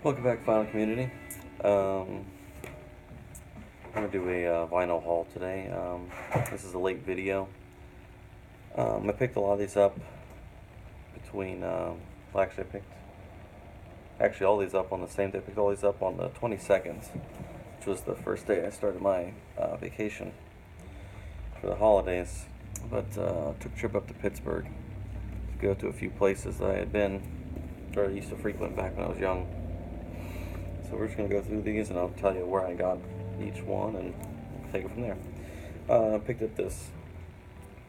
Welcome back, Vinyl Community. I'm going to do a vinyl haul today. This is a late video. I picked a lot of these up between, actually all these up on the same day. I picked all these up on the 22nd, which was the first day I started my vacation for the holidays. But took a trip up to Pittsburgh to go to a few places that I had been, or I used to frequent back when I was young. So we're just going to go through these and I'll tell you where I got each one and take it from there. I picked up this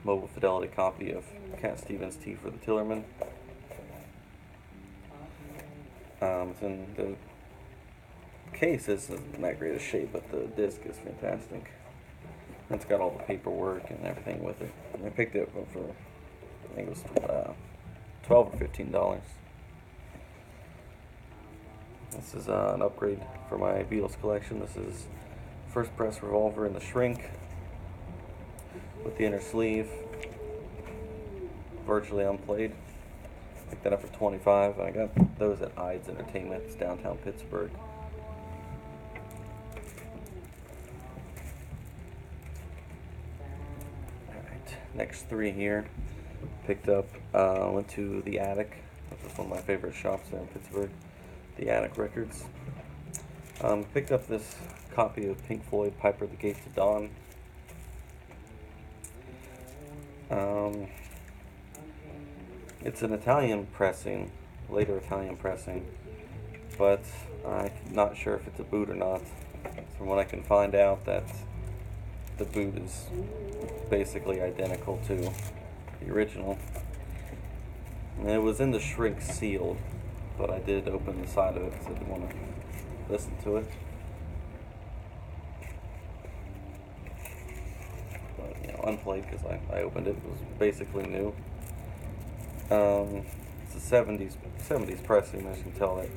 mobile fidelity copy of Cat Stevens' Tea for the Tillerman. It's in the case isn't that great a shape, but the disc is fantastic. It's got all the paperwork and everything with it. And I picked it up for, I think it was $12 or $15. This is an upgrade for my Beatles collection. This is first press revolver in the shrink with the inner sleeve, virtually unplayed. Picked that up for $25. I got those at Eyez Entertainment. It's downtown Pittsburgh. Alright, next three here. Picked up, went to the Attic, which is one of my favorite shops there in Pittsburgh. The Attic Records. Picked up this copy of Pink Floyd, Piper at the Gates of Dawn. It's an Italian pressing, later Italian pressing, but I'm not sure if it's a boot or not. From what I can find out, that the boot is basically identical to the original. And it was in the shrink sealed, but I did open the side of it because I didn't want to listen to it. But, unplayed because I opened it. It was basically new. It's a 70s pressing, as you can tell that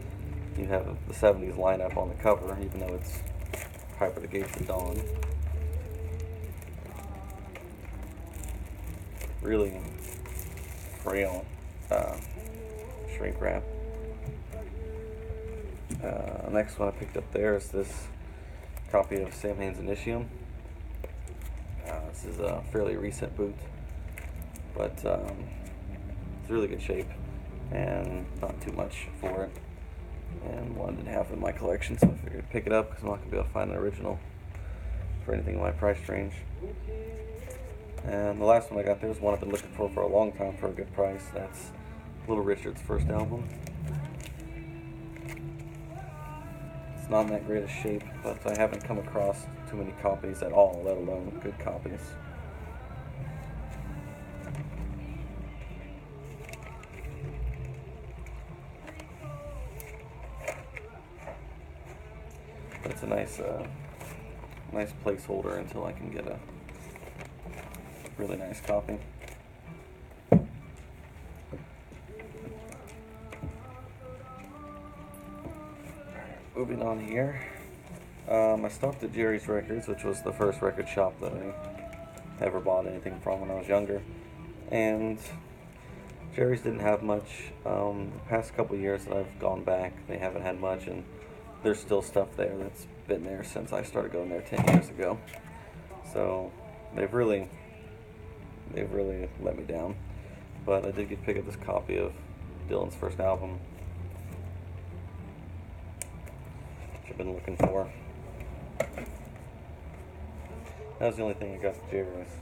you have the 70s lineup on the cover, even though it's Piper at the Gates of Dawn. Really frail shrink wrap. Next one I picked up there is this copy of Samhain's Initium. This is a fairly recent boot, but it's really good shape and not too much for it. And one I didn't have in my collection, so I figured I'd pick it up because I'm not going to be able to find an original for anything in my price range. And the last one I got there is one I've been looking for a long time for a good price. That's Little Richard's first album. It's not in that great a shape, but I haven't come across too many copies at all, let alone good copies. But it's a nice placeholder until I can get a really nice copy. Moving on here, I stopped at Jerry's Records, which was the first record shop that I ever bought anything from when I was younger. And Jerry's didn't have much. The past couple years that I've gone back, they haven't had much, and there's still stuff there that's been there since I started going there 10 years ago. So they've really let me down. But I did get to pick up this copy of Dylan's first album, which I've been looking for. That was the only thing I got at Jerry's.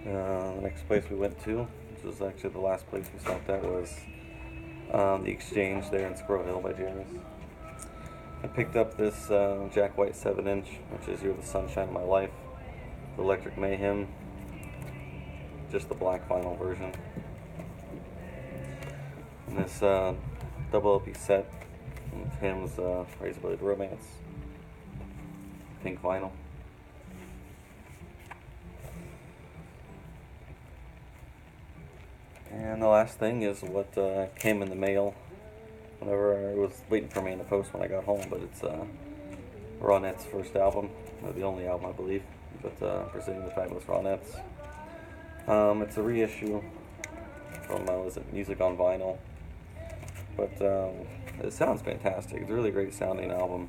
The next place we went to, which was actually the last place we stopped at, was the Exchange there in Squirrel Hill by Jerry's. I picked up this Jack White 7-inch, which is You're the Sunshine of My Life, the Electric Mayhem, just the black vinyl version. And this double LP set of hymns, Razor Blade Romance, pink vinyl. And the last thing is what came in the mail whenever it was waiting for me in the post when I got home, but it's Ronettes' first album, the only album I believe, but presenting the fabulous Ronettes. It's a reissue from Music on Vinyl, but it sounds fantastic. It's a really great sounding album.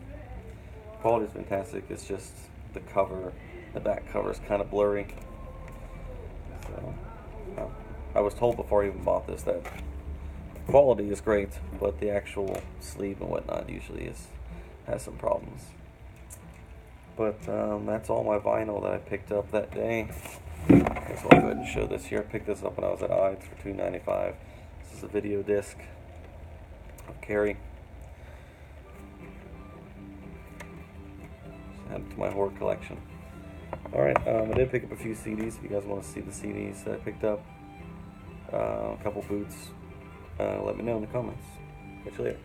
Quality is fantastic. It's just the cover, the back cover is kind of blurry. So, I was told before I even bought this that quality is great, but the actual sleeve and whatnot usually has some problems. But that's all my vinyl that I picked up that day. So I'll go ahead and show this here. I picked this up when I was at Eyez for $2.95. This is a video disc of Carrie. Just add it to my horror collection. Alright, I did pick up a few CDs. If you guys want to see the CDs that I picked up, a couple boots, let me know in the comments. Catch you later.